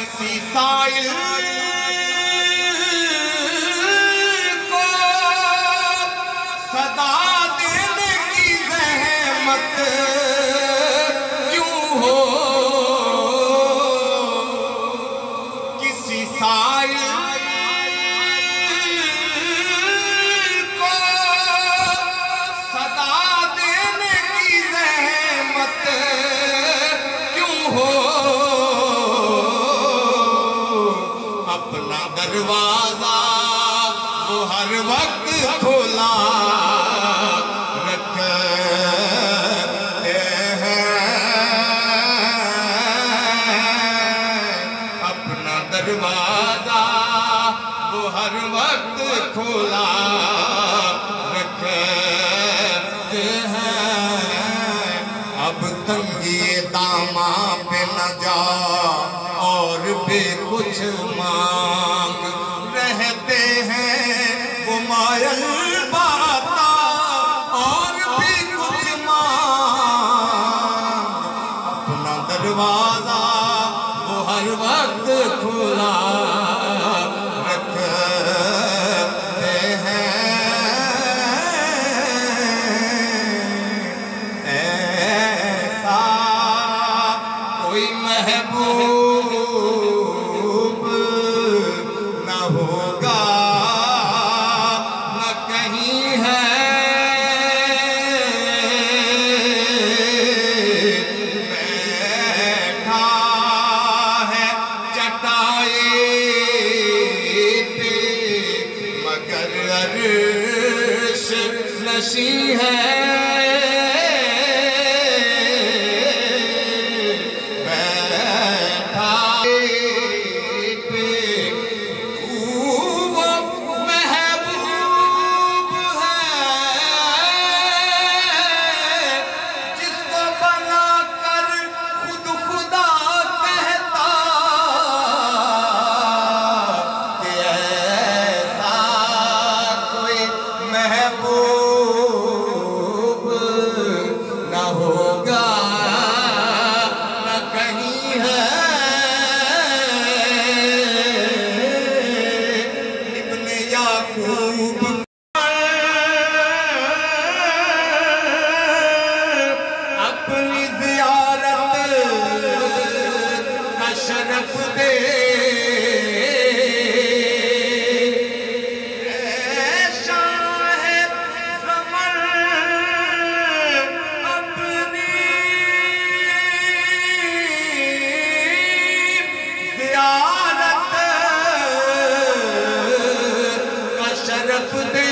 کسی سائل کو صدا دینے کی زحمت کیوں ہو کسی سائل کو صدا دینے کی زحمت کیوں ہو اپنا دروازہ وہ ہر وقت کھولا رکھتے ہیں اپنا دروازہ وہ ہر وقت کھولا رکھتے ہیں اب تنگی داماں پہ نہ جا اور بھی کچھ مانگ رہتے ہیں وہ مائل باتا اور بھی کچھ مانگ اپنا دروازہ وہ ہر وقت کھلا رکھتے ہیں ایسا کوئی محبوب ہوگا نہ کہیں ہے بیٹھا ہے چٹائی پہ مگر عرش نشیں ہے اپنی زیارت کا شرف دے اے شاہ زمن اپنی زیارت کا شرف دے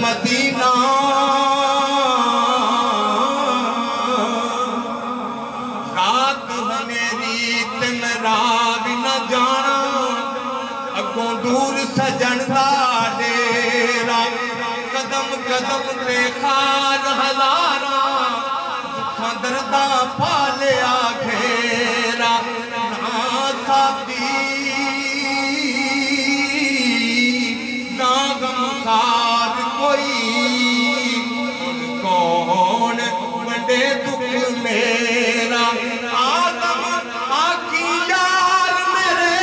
مدینہ رات ہنیری تن راگ نہ جانا اگوں دور سجن دا ڈیرا قدم قدم تے خان ہزارا دکھاں درداں پالیا گھیرا نہ ساتھی نہ غمخوار کوئی کون بڑے دکھ میرا آدم آکی یار میرے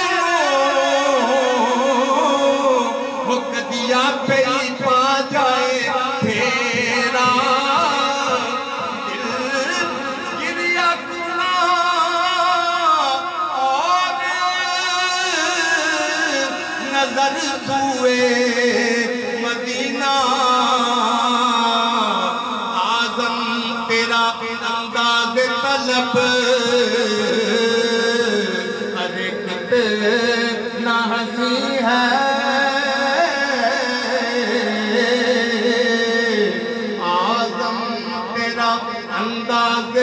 وہ کدیا پہ ہی پا جائے تیرا دل گریا کنا اور نظر سوئے مدینہ آزم تیرا انداز طلب حرکت نہ ہنسی ہے آزم تیرا انداز